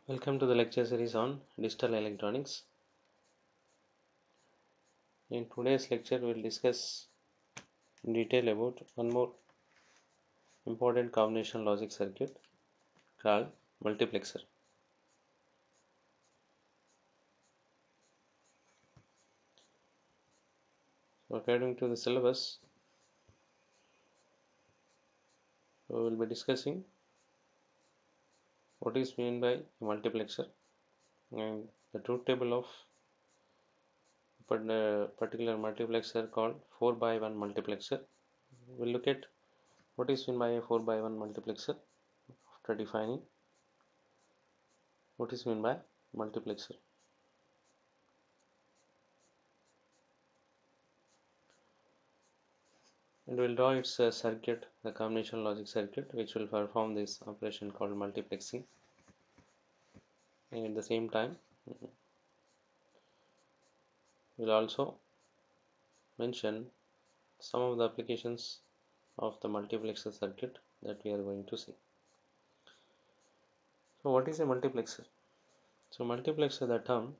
Welcome to the lecture series on digital electronics. In today's lecture, we will discuss in detail about one more important combination logic circuit called multiplexer. So according to the syllabus, we will be discussing what is meant by multiplexer and the truth table of particular multiplexer called 4 by 1 multiplexer. We'll look at what is meant by a 4 by 1 multiplexer after defining what is meant by multiplexer. And we'll draw its circuit, the combination logic circuit, which will perform this operation called multiplexing. And at the same time, we'll also mention some of the applications of the multiplexer circuit that we are going to see. So what is a multiplexer? So multiplexer, the term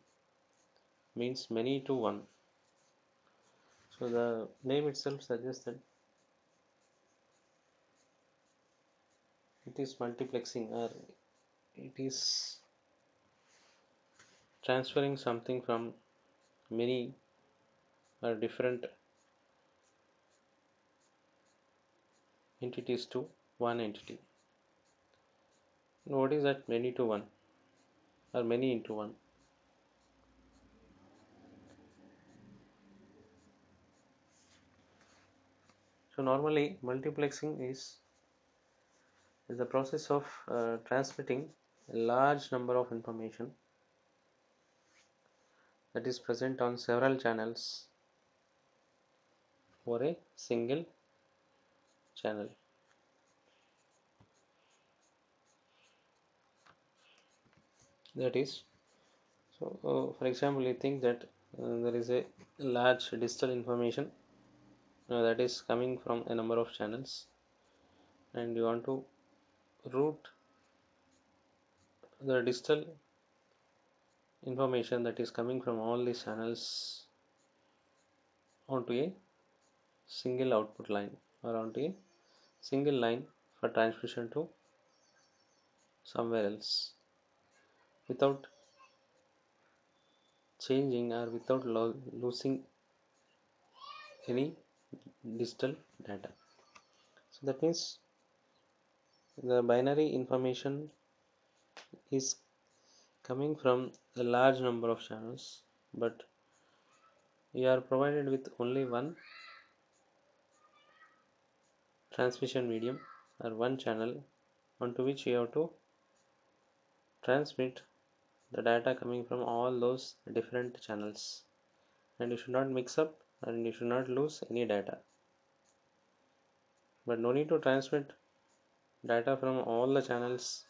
means many to one. So the name itself suggests that it is multiplexing, or it is transferring something from many or different entities to one entity. What is that many to one or many into one? So normally multiplexing is the process of transmitting a large number of information that is present on several channels over a single channel. That is, so for example, you think that there is a large digital information that is coming from a number of channels, and you want to route the digital information that is coming from all these channels onto a single output line or onto a single line for transmission to somewhere else without changing or without losing any digital data. So that means the binary information is coming from a large number of channels, but you are provided with only one transmission medium or one channel onto which you have to transmit the data coming from all those different channels, and you should not mix up and you should not lose any data. But no need to transmit data from all the channels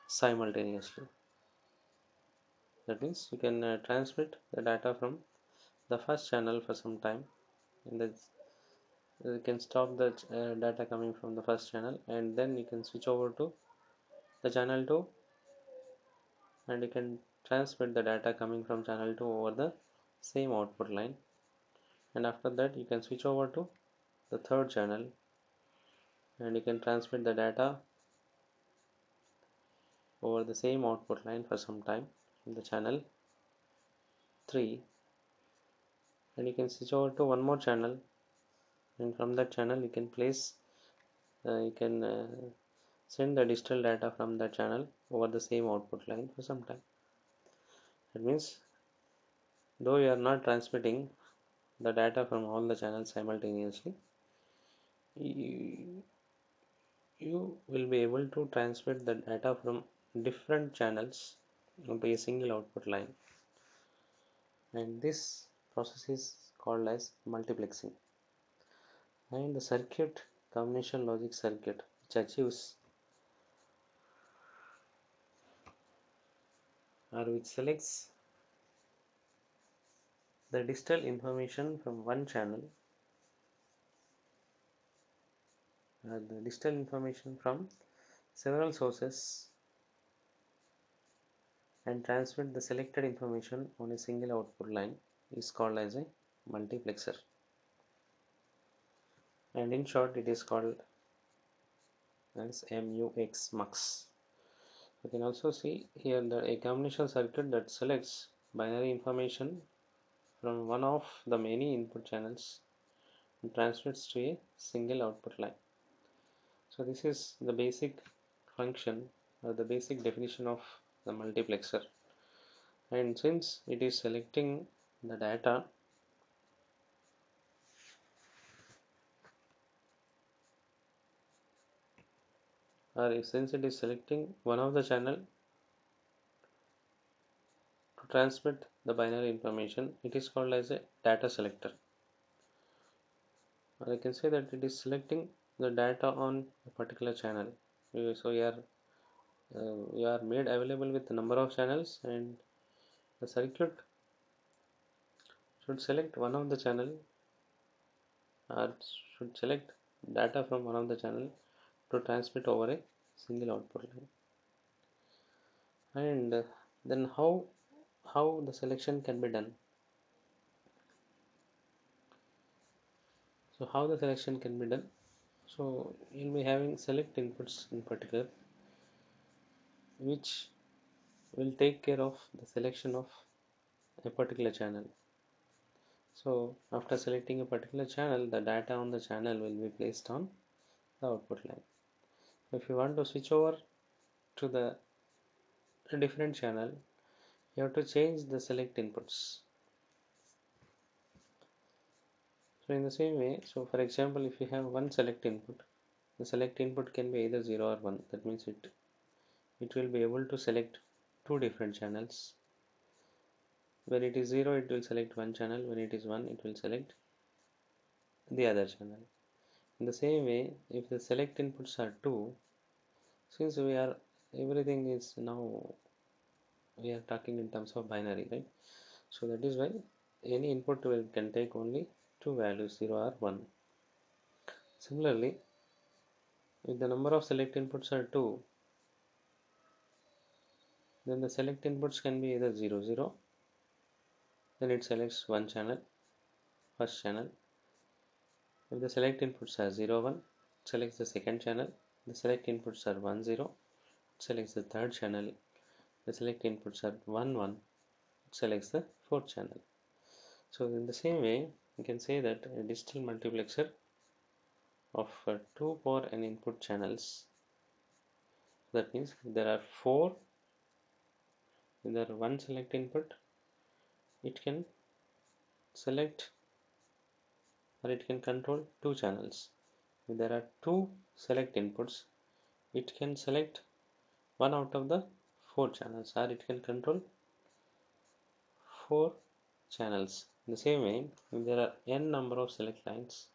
simultaneously. That means you can transmit the data from the first channel for some time, and then you can stop the data coming from the first channel, and then you can switch over to the channel 2, and you can transmit the data coming from channel 2 over the same output line, and after that you can switch over to the third channel, and you can transmit the data over the same output line for some time in the channel 3, and you can switch over to one more channel, and from that channel you can send the digital data from that channel over the same output line for some time. That means though you are not transmitting the data from all the channels simultaneously, you, you will be able to transmit the data from different channels onto a single output line, and this process is called as multiplexing. And the circuit, combination logic circuit, which achieves or which selects the digital information from one channel, the digital information from several sources and transmit the selected information on a single output line is called as a multiplexer, and in short it is called as MUX. You can also see here that a combination circuit that selects binary information from one of the many input channels and transmits to a single output line. So this is the basic function or the basic definition of the multiplexer. And since it is selecting the data, or since it is selecting one of the channel to transmit the binary information, it is called as a data selector. Or I can say that it is selecting the data on a particular channel. So you are made available with a number of channels, and the circuit should select one of the channel, or should select data from one of the channel to transmit over a single output line. And then how the selection can be done? So how the selection can be done? So you'll be having select inputs in particular, which will take care of the selection of a particular channel. So after selecting a particular channel, the data on the channel will be placed on the output line. If you want to switch over to the different channel, you have to change the select inputs. So in the same way, so for example, if you have one select input, the select input can be either 0 or 1. That means it will be able to select two different channels. When it is 0, it will select one channel. When it is 1, it will select the other channel. In the same way, if the select inputs are 2, since everything is now, we are talking in terms of binary, right? So that is why any input can take only two values, 0 or 1. Similarly, if the number of select inputs are 2, then the select inputs can be either 0 0, then it selects one channel, first channel. If the select inputs are 0 1, it selects the second channel. The select inputs are 1 0, it selects the third channel. The select inputs are 1 1, it selects the fourth channel. So in the same way, you can say that a digital multiplexer of 2 power n input channels, that means there are 4, in there one select input, it can select or it can control two channels. If there are two select inputs, it can select one out of the four channels, or it can control four channels. In the same way, if there are n number of select lines,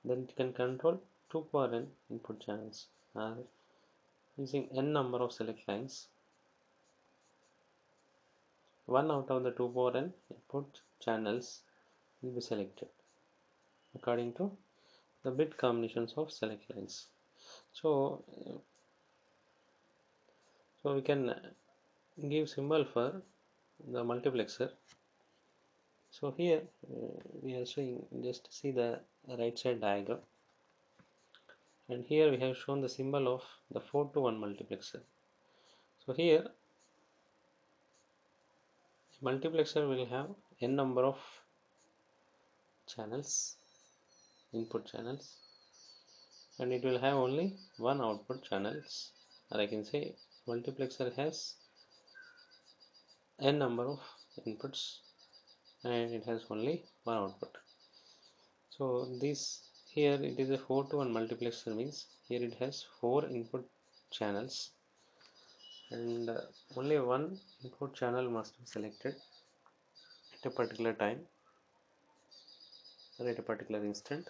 then it can control 2 power n input channels, or using n number of select lines, one out of the 2 power n input channels will be selected according to the bit combinations of select lines. So, we can give symbol for the multiplexer. So here we are showing, just see the right side diagram, and here we have shown the symbol of the 4 to 1 multiplexer. So here multiplexer will have n number of channels, input channels, and it will have only one output channels, or I can say multiplexer has n number of inputs and it has only one output. So this, here it is a 4 to 1 multiplexer, means here it has 4 input channels, and only one input channel must be selected at a particular time or at a particular instant.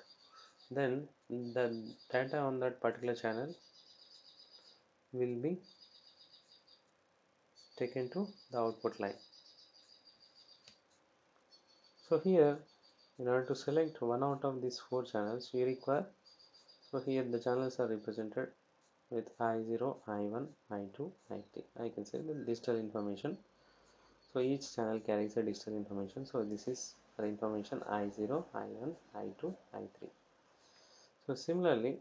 Then the data on that particular channel will be taken to the output line. So here, in order to select one out of these four channels, we require, so here the channels are represented. with I0, I1, I2, I3. I can say the digital information. So each channel carries a digital information. So this is the information I0, I1, I2, I3. So similarly,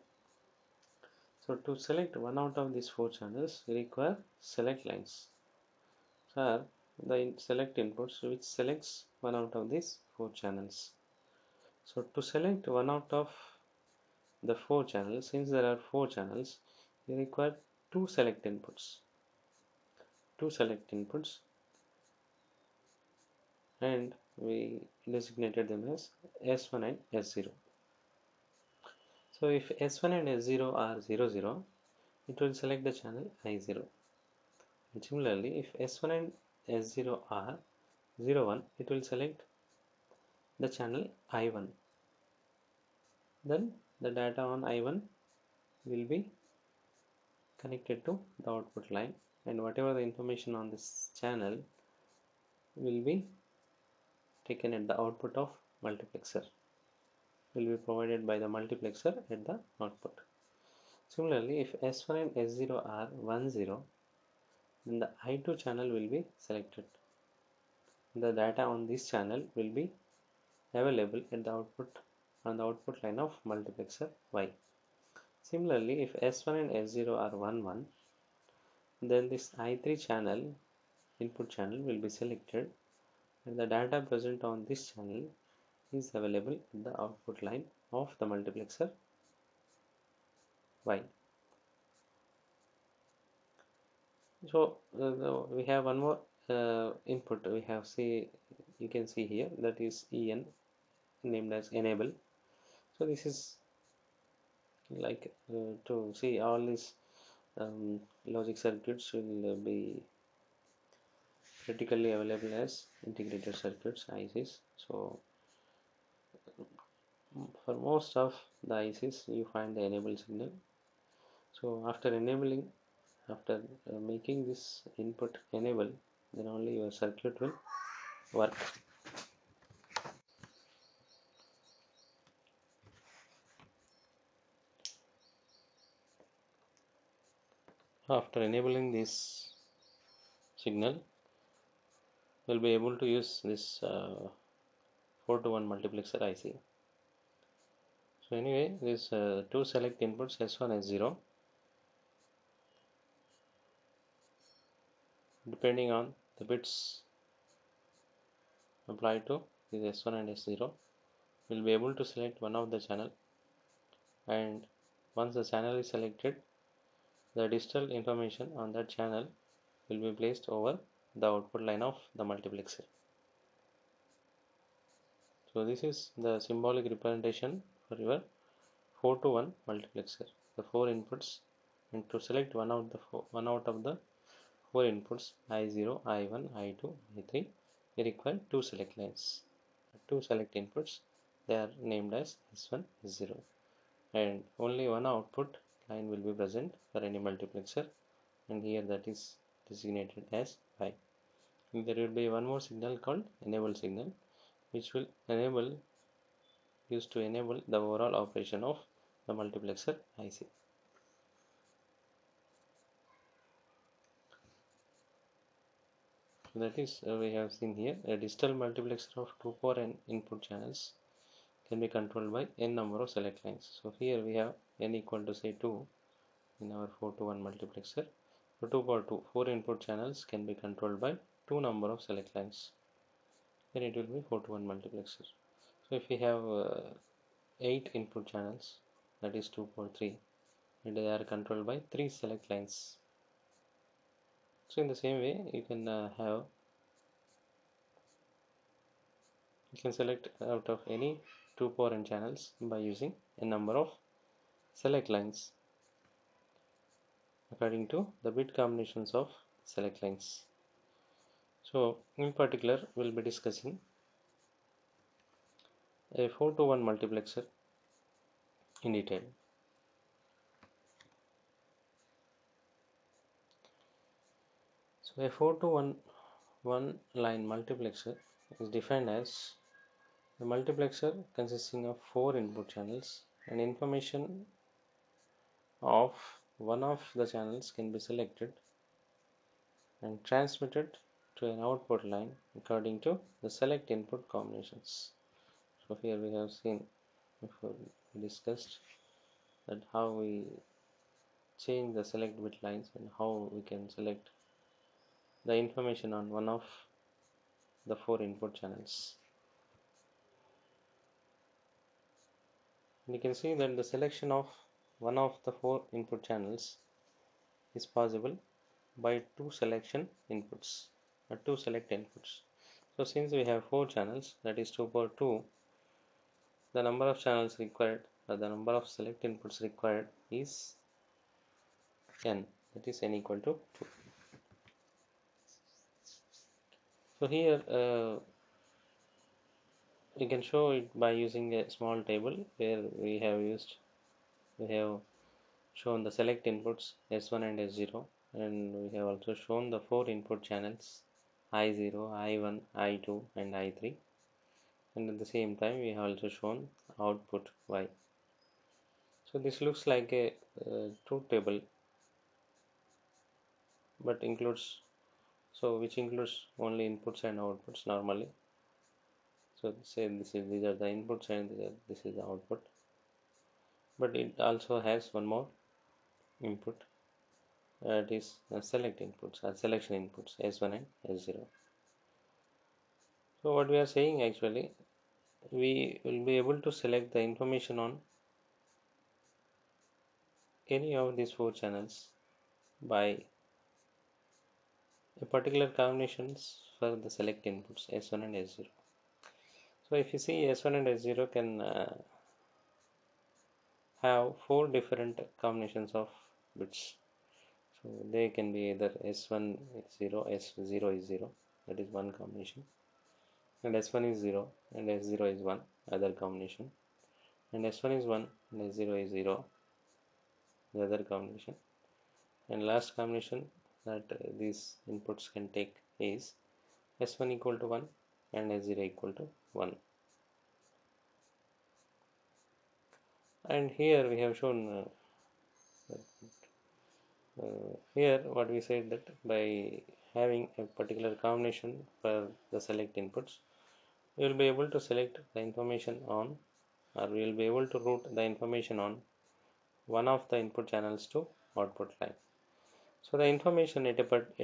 so to select one out of these four channels, we require select lines. So are the select inputs which selects one out of these four channels. So to select one out of the four channels, since there are four channels, we require two select inputs. Two select inputs, and we designated them as S1 and S0. So if S1 and S0 are 0, 0, it will select the channel I0. And similarly, if S1 and S0 are 0, 1, it will select the channel I1. Then the data on I1 will be connected to the output line, and whatever the information on this channel will be taken at the output of multiplexer, will be provided by the multiplexer at the output. Similarly, if S1 and S0 are 1, 0, then the I2 channel will be selected. The data on this channel will be available at the output on the output line of multiplexer Y. Similarly, if S1 and S0 are 1, 1, then this I3 channel input channel will be selected, and the data present on this channel is available at the output line of the multiplexer Y. So we have one more input. We have see, you can see here, that is En, named as enable. So this is like to see all these logic circuits will be critically available as integrated circuits ICs. So for most of the ICs you find the enable signal. So after enabling, after making this input enable, then only your circuit will work. After enabling this signal, we'll be able to use this 4 to 1 multiplexer IC. So anyway, these two select inputs S1 and S0, depending on the bits applied to this S1 and S0, we'll be able to select one of the channel, and once the channel is selected, the digital information on that channel will be placed over the output line of the multiplexer. So this is the symbolic representation for your 4 to 1 multiplexer. The four inputs, and to select one out of the four inputs I0, I1, I2, I3, we require two select lines. Two select inputs, they are named as S1, S0, and only one output line will be present for any multiplexer, and here that is designated as Y. And there will be one more signal called enable signal, which will enable used to enable the overall operation of the multiplexer IC. So that is we have seen here a digital multiplexer of 2 power n input channels can be controlled by n number of select lines. So here we have n equal to say 2 in our 4 to 1 multiplexer. So 2 power 2, 4 input channels can be controlled by 2 number of select lines. Then it will be 4 to 1 multiplexer. So if we have 8 input channels, that is 2 power 3, and they are controlled by 3 select lines. So in the same way, you can you can select out of any 2 power n channels by using a number of select lines according to the bit combinations of select lines. So in particular, we'll be discussing a 4 to 1 multiplexer in detail. So a 4 to 1 line multiplexer is defined as a multiplexer consisting of 4 input channels and information of one of the channels can be selected and transmitted to an output line according to the select input combinations. So here we have seen before we discussed that how we change the select bit lines and how we can select the information on one of the four input channels. And you can see that the selection of one of the four input channels is possible by two selection inputs or two select inputs. So since we have four channels, that is 2 power 2, the number of channels required or the number of select inputs required is n, that is n equal to 2. So here you can show it by using a small table where we have shown the select inputs S1 and S0, and we have also shown the four input channels I0, I1, I2 and I3, and at the same time we have also shown output Y. So this looks like a truth table, but includes which includes only inputs and outputs normally. So say these are the inputs and this is the output, but it also has one more input, it is select inputs or selection inputs S1 and S0. So what we are saying actually, we will be able to select the information on any of these four channels by a particular combinations for the select inputs S1 and S0. So if you see S1 and S0 can have four different combinations of bits. So they can be either S1 is 0, S0 is 0, that is one combination, and S1 is 0 and S0 is 1, other combination, and S1 is 1 and S0 is 0, the other combination, and last combination that these inputs can take is S1 equal to 1 and S0 equal to 1. And here we have shown here what we said, that by having a particular combination for the select inputs, we will be able to select the information on, or we will be able to route the information on one of the input channels to output line. So the information at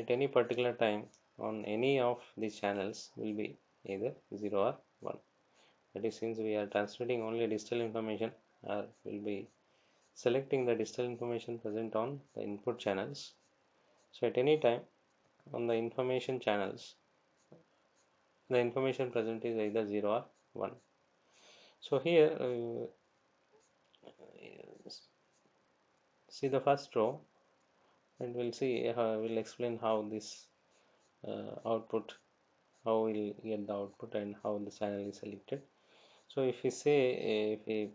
any particular time on any of these channels will be either 0 or 1. That is, since we are transmitting only digital information, or will be selecting the digital information present on the input channels. So at any time on the information channels, the information present is either 0 or 1. So here see the first row, and we'll see we'll explain how this output, how we'll get the output and how the channel is selected. So if we say if we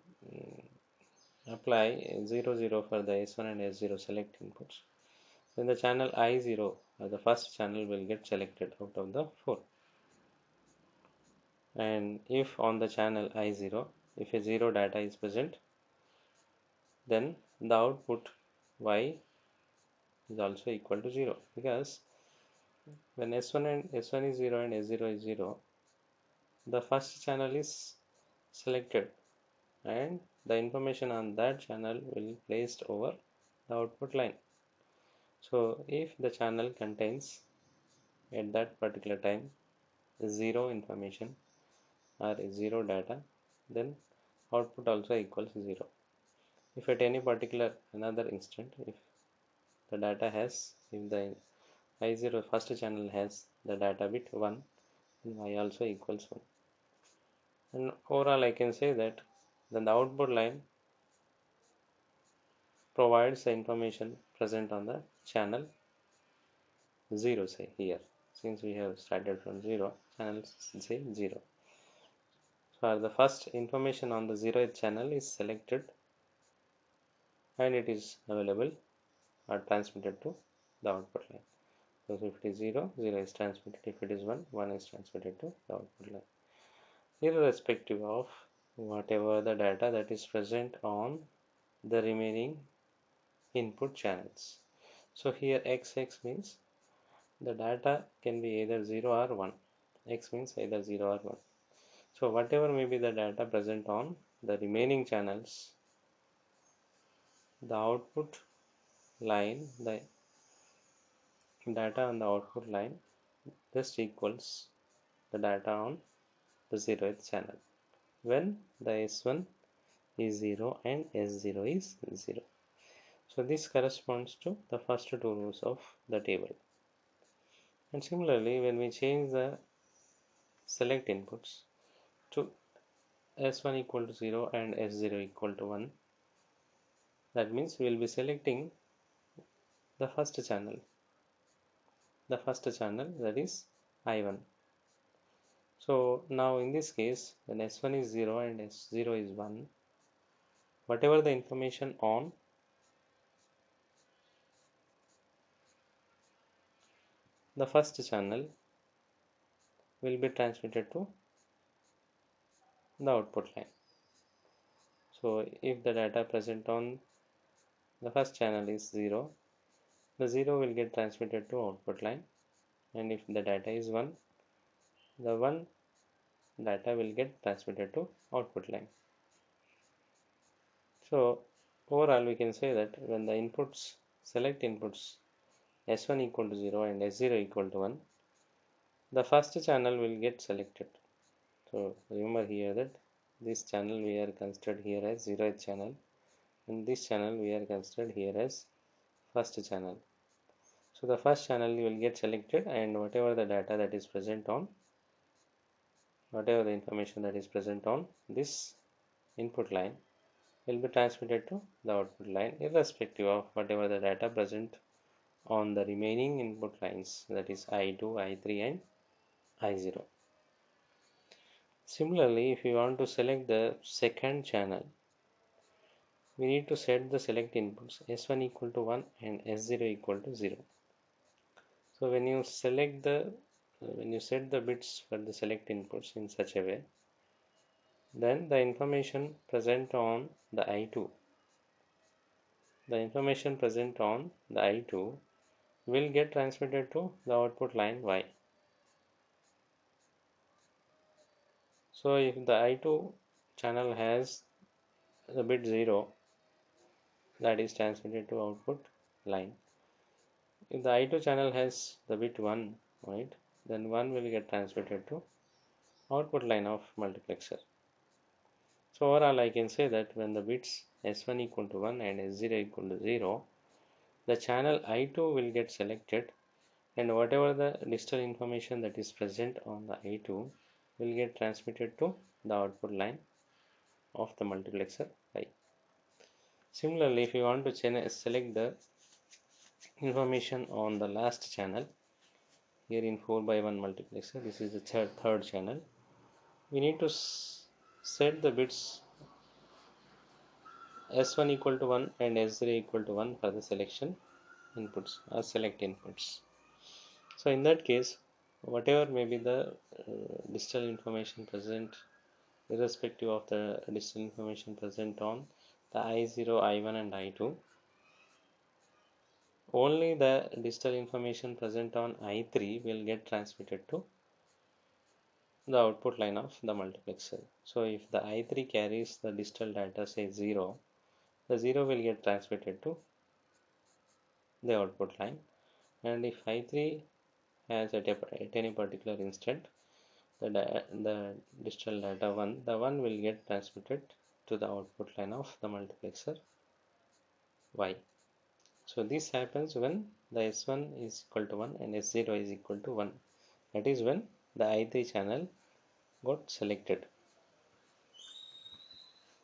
apply 0 0 for the S1 and S0 select inputs, then the channel I0 the first channel will get selected out of the four. And if on the channel I0, if a 0 data is present, then the output Y is also equal to 0, because when S1 is 0 and S0 is 0, the first channel is selected and the information on that channel will be placed over the output line. So if the channel contains at that particular time 0 information or 0 data, then output also equals 0. If at any particular another instant, if the data has, if the I0 first channel has the data bit 1, then Y also equals 1. And overall I can say that then the output line provides the information present on the channel 0, say here. Since we have started from 0, channel say 0. So the first information on the 0th channel is selected and it is available or transmitted to the output line. So if it is 0, 0 is transmitted. If it is 1, 1 is transmitted to the output line. Irrespective of whatever the data that is present on the remaining input channels. So here XX means the data can be either 0 or 1. X means either 0 or 1. So whatever may be the data present on the remaining channels, the output line, the data on the output line just equals the data on the 0th channel when the S1 is 0 and S0 is 0. So this corresponds to the first two rows of the table. And similarly, when we change the select inputs to S1 equal to 0 and S0 equal to 1, that means we will be selecting the first channel, that is I1. So now in this case, when S1 is 0 and S0 is 1, whatever the information on the first channel will be transmitted to the output line. So if the data present on the first channel is 0, the 0 will get transmitted to output line, and if the data is 1, the 1 data will get transmitted to output line. So overall we can say that when the inputs select inputs S1 equal to 0 and S0 equal to 1, the first channel will get selected. So remember here that this channel we are considered here as 0th channel, and this channel we are considered here as first channel. So the first channel will get selected, and whatever the data that is present on, whatever the information that is present on this input line will be transmitted to the output line irrespective of whatever the data present on the remaining input lines, that is I2, I3 and I0. Similarly, if you want to select the second channel, we need to set the select inputs S1 equal to 1 and S0 equal to 0. So when you set the bits for the select inputs in such a way, then the information present on the I2, will get transmitted to the output line Y. So if the I2 channel has the bit 0, that is transmitted to output line. If the I2 channel has the bit 1, right, then 1 will get transmitted to output line of multiplexer. So overall I can say that when the bits S1 equal to 1 and S0 equal to 0, the channel I2 will get selected, and whatever the digital information that is present on the I2 will get transmitted to the output line of the multiplexer I. Similarly, if you want to select the information on the last channel, here in 4 by 1 multiplexer, this is the third channel, we need to set the bits S1 equal to 1 and S0 equal to 1 for the selection inputs or select inputs. So in that case, whatever may be the digital information present, irrespective of the digital information present on the I0, I1 and I2, only the digital information present on I3 will get transmitted to the output line of the multiplexer. So if the I3 carries the digital data say 0, the 0 will get transmitted to the output line, and if I3 has at any particular instant the digital data 1, the 1 will get transmitted to the output line of the multiplexer Y. So this happens when the S1 is equal to 1 and S0 is equal to 1. That is when the I3 channel got selected.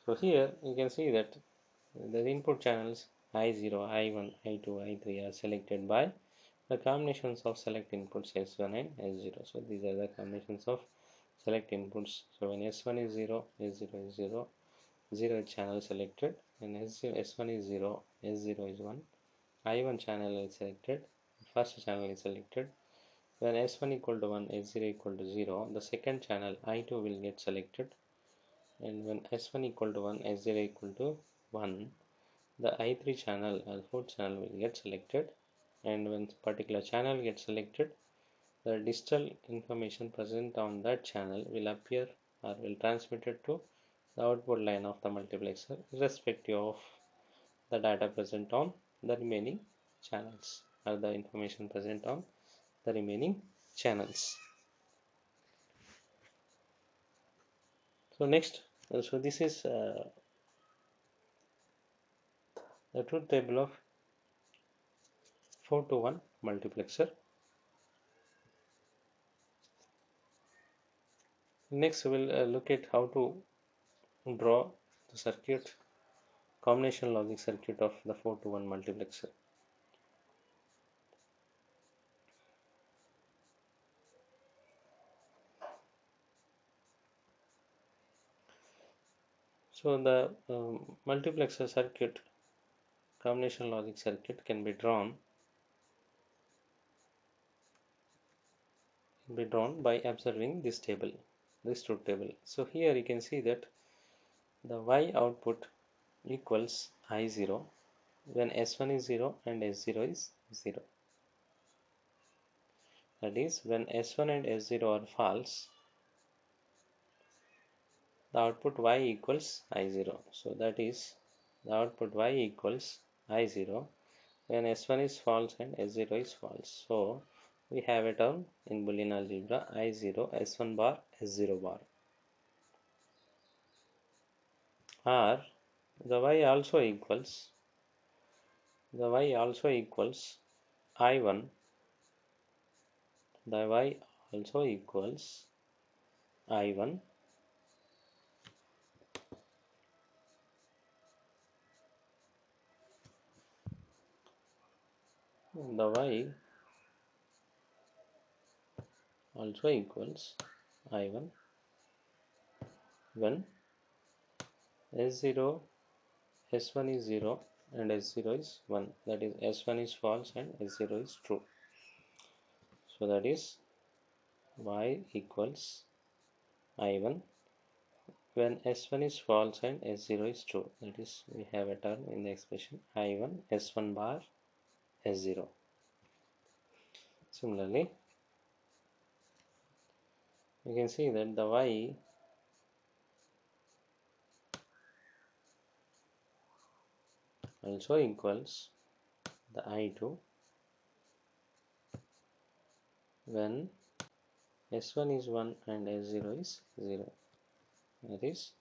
So here you can see that the input channels I0, I1, I2, I3 are selected by the combinations of select inputs S1 and S0. So these are the combinations of select inputs. So when S1 is 0, S0 is 0, 0 channel selected, and S1 is 0, S0 is 1, I1 channel is selected, first channel is selected. When S1 equal to 1, S0 equal to 0, the second channel I2 will get selected, and when S1 equal to 1, S0 equal to 1, the I3 channel or fourth channel will get selected, and when particular channel gets selected, the digital information present on that channel will appear or will transmitted to the output line of the multiplexer, irrespective of the data present on the remaining channels or the information present on the remaining channels. So next, so this is the truth table of 4 to 1 multiplexer. Next, we will look at how to draw the circuit, combination logic circuit of the 4 to 1 multiplexer. So the multiplexer circuit, combination logic circuit can be drawn by observing this table, this truth table. So here you can see that the Y output equals I0 when S1 is 0 and S0 is 0. That is, when S1 and S0 are false, the output Y equals I0. So that is, the output Y equals I0 when S1 is false and S0 is false. So we have a term in Boolean algebra I0 S1 bar S0 bar. Or the Y also equals I1, the Y also equals I1 the Y also equals I1 when S0 S1 is 0 and S0 is 1, that is S1 is false and S0 is true. So that is Y equals I1 when S1 is false and S0 is true, that is we have a term in the expression I1 S1 bar S0. Similarly, you can see that the Y also equals the I2 when S1 is 1 and S0 is 0, that is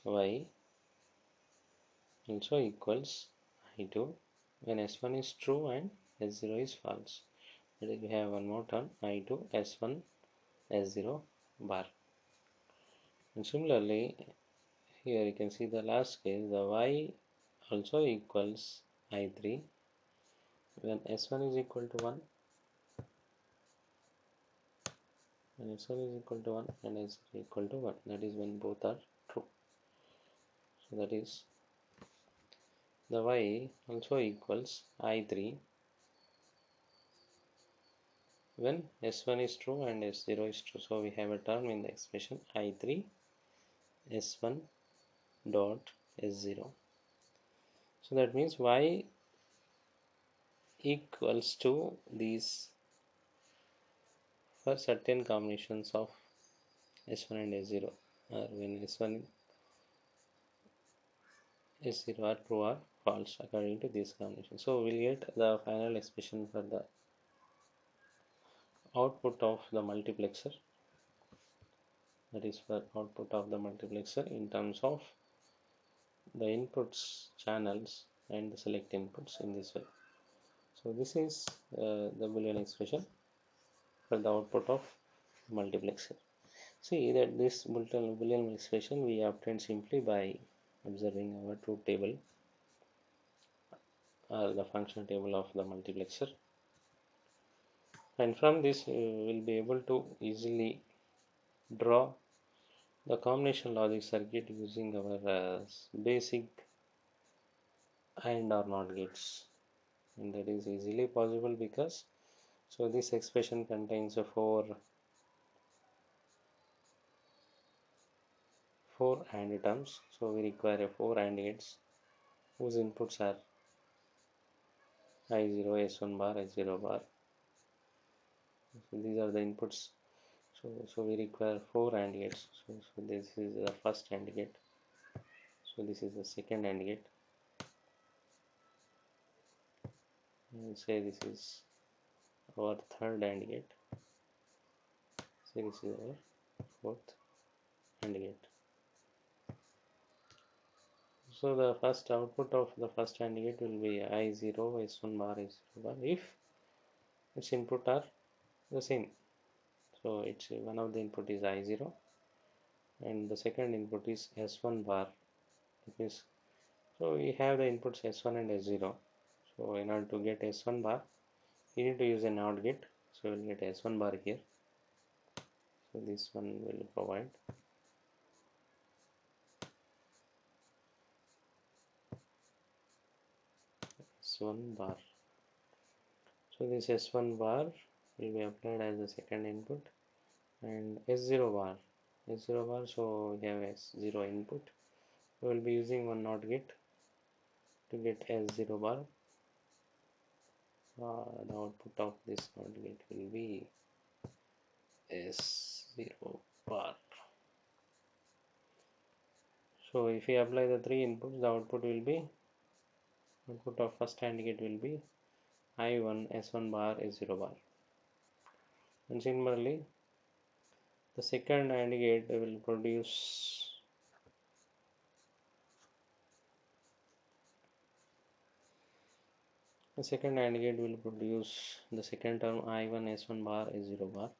Y also equals I2 when S1 is true and S0 is false. That is, we have one more term I2 S1 S0 bar. And similarly, here you can see the last case, the Y also equals I3 when S1 is equal to 1 and S1 is equal to 1 and S0 equal to 1, that is when both are true. So that is the Y also equals I3 when S1 is true and S0 is true. So we have a term in the expression I3 S1 dot S0. So that means Y equals to these for certain combinations of S1 and S0, or when S1 S0 are true or false according to this combination. So we'll get the final expression for the output of the multiplexer, that is for output of the multiplexer in terms of the inputs channels and the select inputs in this way. So this is the Boolean expression for the output of multiplexer. See that this Boolean expression we obtained simply by observing our truth table or the function table of the multiplexer, and from this we will be able to easily draw the combination logic circuit using our basic AND or NOT gates, and that is easily possible because so this expression contains four AND terms. So we require a four AND gates whose inputs are I0, S1 bar, S0 bar. So these are the inputs. So we require four AND gates. So this is the first AND gate. So this is the second AND gate. And say this is our third AND gate. Say this is our fourth AND gate. So the first output of the first AND gate will be I0, S1 bar, S0 bar if its input are the same. So it's one of the input is I0 and the second input is S1 bar. It means so we have the inputs S1 and S0. So in order to get S1 bar, you need to use a NOT gate. So we'll get S1 bar here. So this one will provide S1 bar. So this S1 bar will be applied as the second input and S0 bar. S0 bar, so we have S0 input. We will be using one NOT gate to get S0 bar. The output of this NOT gate will be S0 bar. So if we apply the three inputs, the output of first AND gate will be I1, S1 bar, S0 bar. And similarly, the second AND gate will produce the second AND gate will produce the second term I1, S1 bar, S0 bar.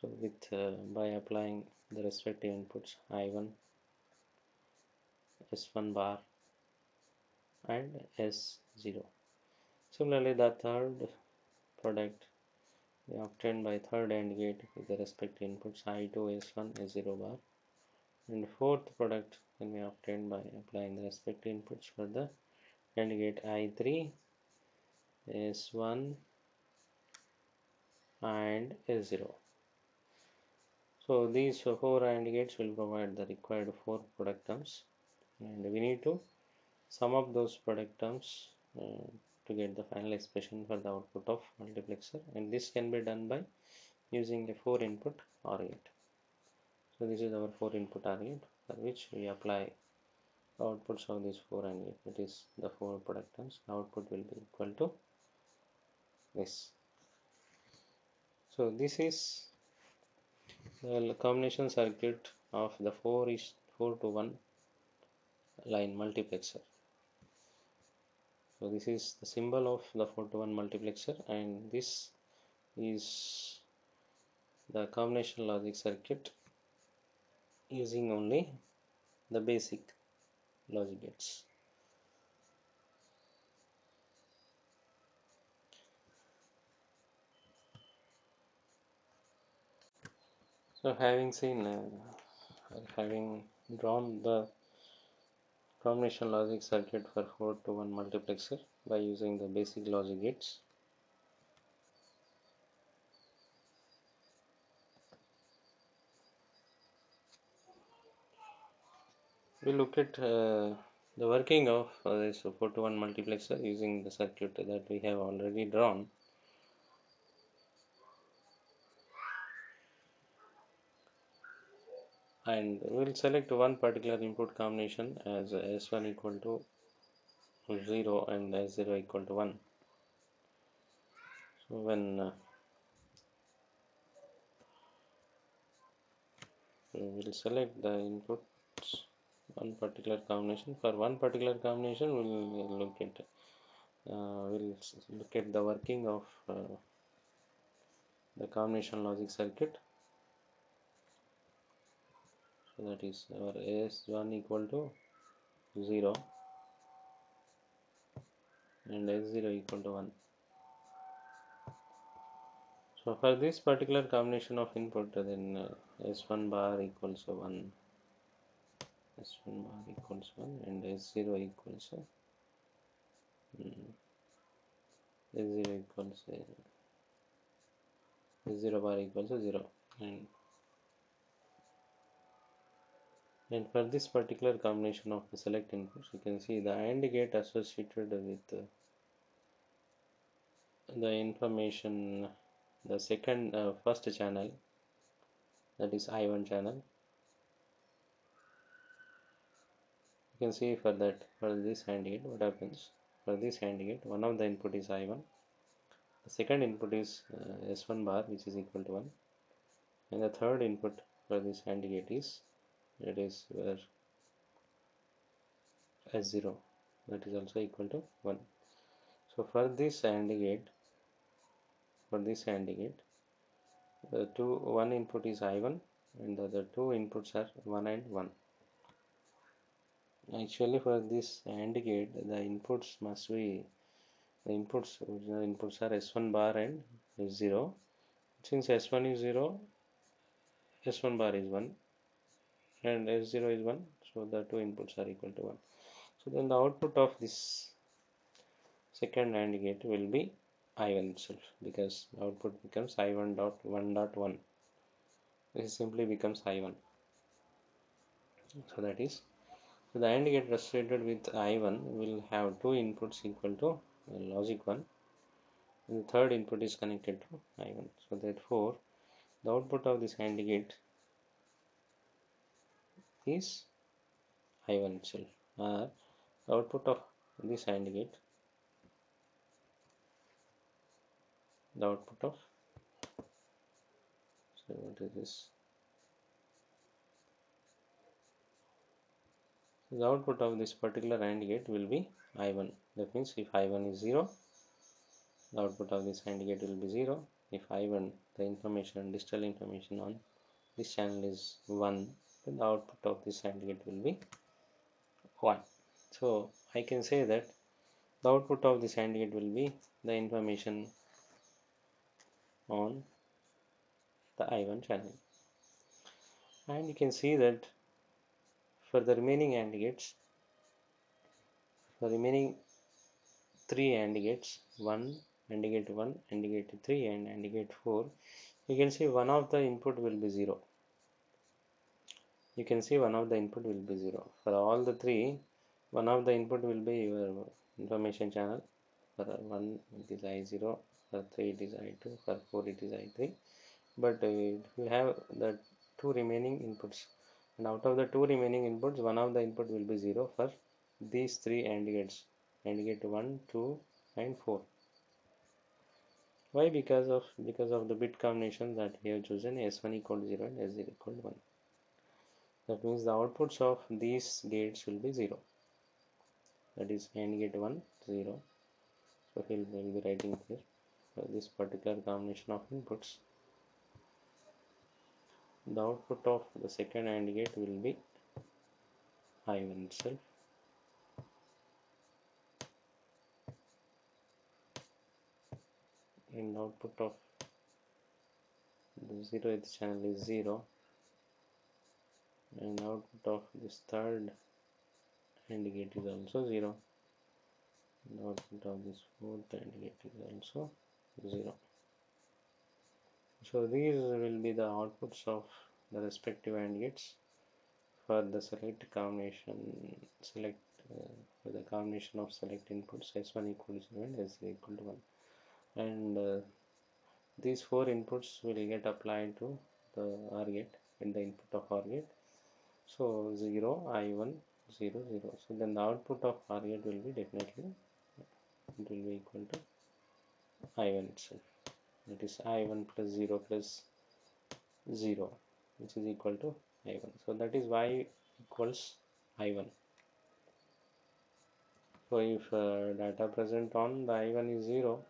So with by applying the respective inputs I1, S1 bar and S0. Similarly, the third product we obtained by third AND gate with the respective inputs I2, S1, S0 bar, and fourth product can be obtained by applying the respective inputs for the AND gate I3, S1 and S0. So these four AND gates will provide the required four product terms, and we need to sum up those product terms to get the final expression for the output of multiplexer, and this can be done by using a 4 input OR gate. So this is our 4 input OR gate for which we apply the outputs of these 4 AND gate, that is the 4 product terms. Output will be equal to this. So this is the combination circuit of the 4 to 1 line multiplexer. So this is the symbol of the 4 to 1 multiplexer, and this is the combination logic circuit using only the basic logic gates. So having drawn the combination logic circuit for 4 to 1 multiplexer by using the basic logic gates, we look at the working of this 4 to 1 multiplexer using the circuit that we have already drawn. And we'll select one particular input combination as S1 equal to 0 and S0 equal to 1. So when we'll select the inputs one particular combination, for one particular combination we'll look at the working of the combination logic circuit. So that is our S1 equal to 0 and S0 equal to 1. So for this particular combination of input, then S1 bar equals 1, S1 bar equals 1 and S0 equals S0 equals S0 bar equals 0, and And for this particular combination of the select inputs, you can see the AND gate associated with the information, the first channel, that is I1 channel. You can see for that, for this AND gate, what happens? For this AND gate, one of the input is I1, the second input is S1 bar, which is equal to 1, and the third input for this AND gate is, it is where S0, that is also equal to 1. So for this AND gate, the one input is I1 and the other two inputs are 1 and 1. Actually for this AND gate, the inputs must be, original inputs are S1 bar and S0. Since S1 is 0, S1 bar is 1 and S0 is 1, so the two inputs are equal to 1. So then the output of this second AND gate will be I1 itself, because the output becomes I1 dot 1 dot 1. This simply becomes I1. So that is, so the AND gate associated with I1 will have two inputs equal to logic 1, and the third input is connected to I1. So therefore, the output of this AND gate is I1 itself. The output of this AND gate, the output of, so what is this? The output of this particular AND gate will be I1. That means if I1 is 0, the output of this AND gate will be 0. If I1, the information, digital information on this channel is 1, then the output of this AND gate will be 1. So I can say that the output of this AND gate will be the information on the I1 channel. And you can see that for the remaining AND gates, the remaining three AND gates, 1, AND gate 1, AND gate 3 and AND gate 4, you can see one of the input will be 0. You can see one of the input will be 0. For all the three, one of the input will be your information channel. For 1 it is I0, for 3 it is I2, for 4 it is I3. But if you have the two remaining inputs, and out of the two remaining inputs, one of the input will be 0 for these three AND gates, AND gate 1, 2 and 4. Why? Because of the bit combination that we have chosen, S1 equal to 0 and S0 equal to 1. That means the outputs of these gates will be 0. That is AND gate 1, 0. So we'll be writing here this particular combination of inputs. The output of the second AND gate will be I1 itself. And output of the 0th channel is 0. And output of this third AND gate is also 0. And output of this fourth AND gate is also 0. So these will be the outputs of the respective AND gates for the select for the combination of select inputs S1 equal to 0 and S0 equal to 1. And these four inputs will get applied to the OR gate in the input of OR gate. So 0, I1, 0, 0. So then the output of OR gate will be definitely, it will be equal to I1 itself. That is I1 plus 0 plus 0, which is equal to I1. So that is y equals I1. So if data present on the I1 is 0,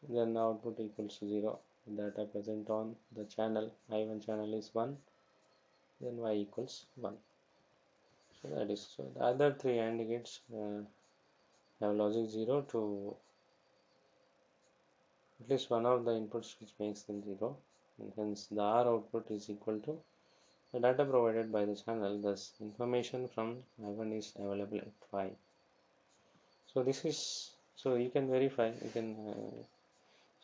then the output equals to 0. Data present on the channel, I1 channel is 1, then y equals 1. So that is, so the other three AND gates have logic 0 to at least one of the inputs, which makes them 0, and hence the R output is equal to the data provided by the channel. Thus information from I1 is available at 5. So this is, so you can verify, you can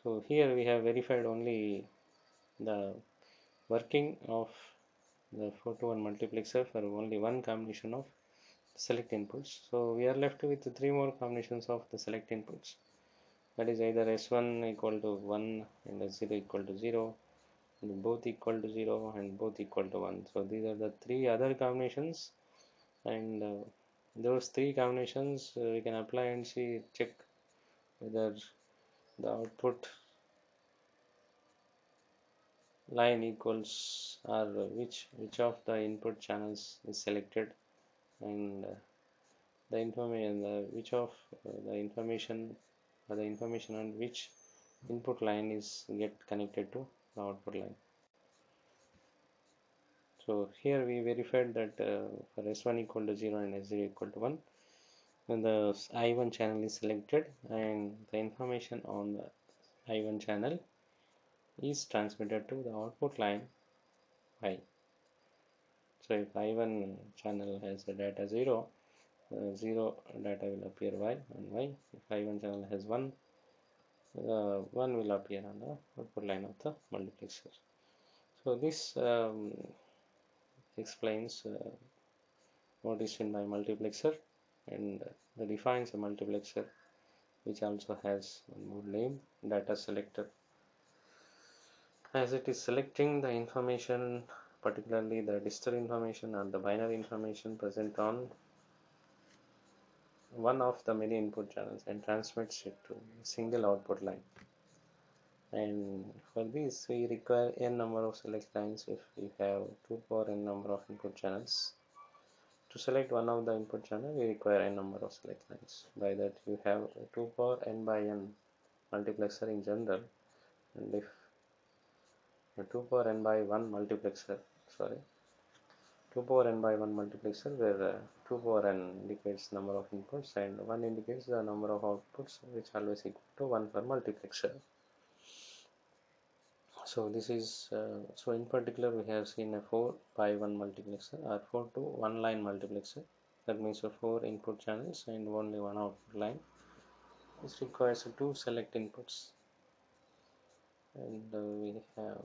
so here we have verified only the working of the 4 to 1 multiplexer for only one combination of select inputs. So we are left with three more combinations of the select inputs. That is either S1 equal to 1 and S0 equal to 0, and both equal to 0 and both equal to 1. So these are the three other combinations, and those three combinations we can apply and see, check whether the output line equals, or which of the input channels is selected, and the information, which of the information, or the information on which input line is get connected to the output line. So here we verified that for S1 equal to 0 and S0 equal to 1, when the I1 channel is selected and the information on the I1 channel is transmitted to the output line Y. So if I1 channel has a data 0, 0 data will appear Y on Y. If I1 channel has 1, 1 will appear on the output line of the multiplexer. So this explains what is in my multiplexer, and defines a multiplexer, which also has one more name, data selector, as it is selecting the information, particularly the digital information or the binary information present on one of the many input channels, and transmits it to a single output line. And for this we require n number of select lines if we have 2 power n number of input channels. To select one of the input channel, we require n number of select lines. By that you have 2 power n by n multiplexer in general, and if 2 power n by 1 multiplexer, sorry, 2 power n by 1 multiplexer, where 2 power n indicates number of inputs and 1 indicates the number of outputs, which always equal to 1 per multiplexer. So this is so in particular we have seen a 4 by 1 multiplexer, or 4 to 1 line multiplexer. That means 4 input channels and only one output line. This requires 2 select inputs, and we have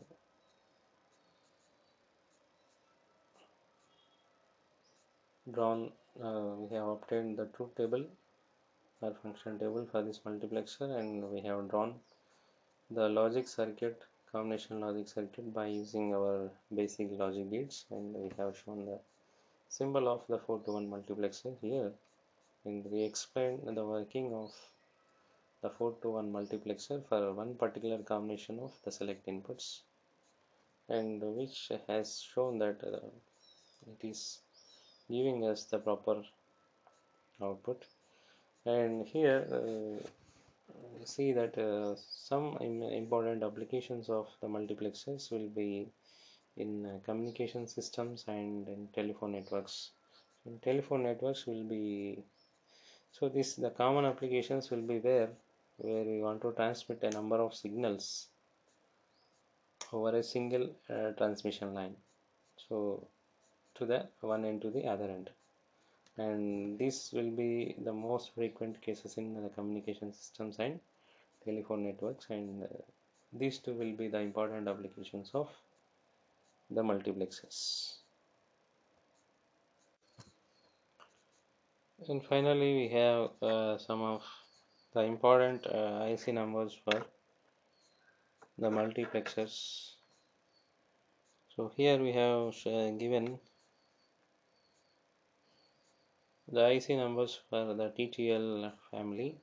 drawn, we have obtained the truth table or function table for this multiplexer, and we have drawn the logic circuit, combination logic circuit, by using our basic logic gates, and we have shown the symbol of the 4 to 1 multiplexer here, and we explained the working of the 4 to 1 multiplexer for one particular combination of the select inputs, and which has shown that it is giving us the proper output. And here see that some important applications of the multiplexers will be in communication systems and in telephone networks. In telephone networks will be, so this the common applications will be where we want to transmit a number of signals over a single transmission line, so to the one end to the other end, and this will be the most frequent cases in the communication systems and telephone networks, and these two will be the important applications of the multiplexers. And finally we have some of the important IC numbers for the multiplexers. So here we have given the IC numbers for the TTL family.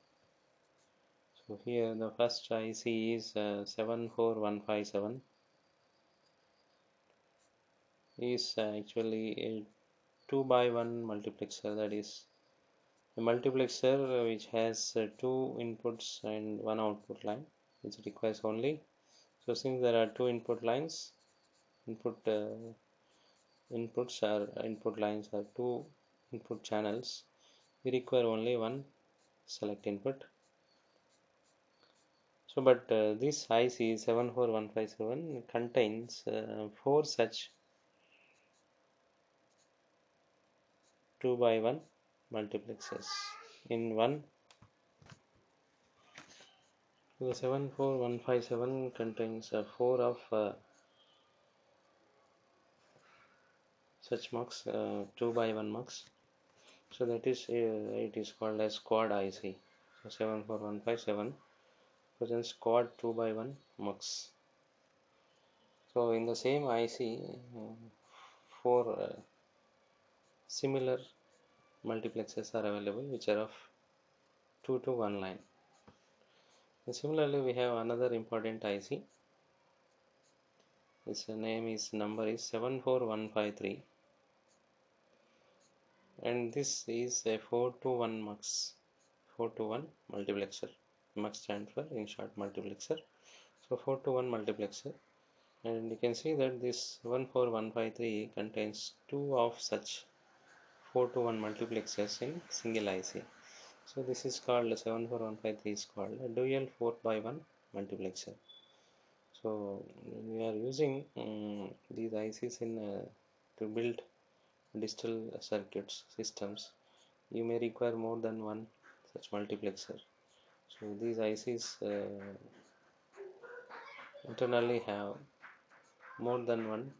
So here the first IC is 74157, is actually a 2 by 1 multiplexer, that is a multiplexer which has two inputs and one output line, which requires only, so since there are two input lines, input lines are two input channels, we require only one select input. So but this IC 74157 contains four such 2 by 1 multiplexers in one. The 74157 contains four of such mux, 2 by 1 mux. So that is it is called as quad IC. So 74157 presents quad 2 by 1 mux. So in the same IC, four similar multiplexers are available, which are of 2 to 1 line. And similarly, we have another important IC. Its name is number is 74153, and this is a 4 to 1 mux, 4 to 1 multiplexer. Mux stands for, in short, multiplexer. So 4 to 1 multiplexer, and you can see that this 14153 contains two of such 4 to 1 multiplexers in single IC. So this is called 74153 is called a dual 4 by 1 multiplexer. So we are using these ICs in to build digital circuits systems. You may require more than one such multiplexer. So these ICs internally have more than one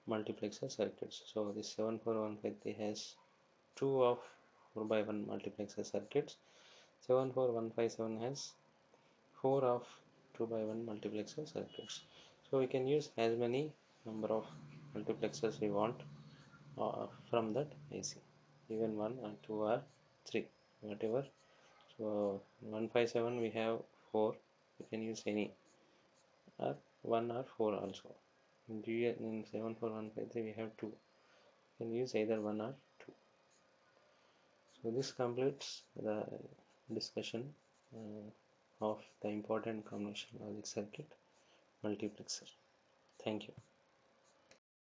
multiplexer circuits. So this 74153 has two of 4 by 1 multiplexer circuits. 74157 has 4 of 2 by 1 multiplexer circuits. So we can use as many number of multiplexers we want from that IC, even 1 or 2 or 3, whatever. So 157 we have 4, we can use any, or 1 or 4 also. In 74153 we have 2, we can use either 1 or 2. So this completes the discussion of the important combination logic circuit multiplexer. Thank you.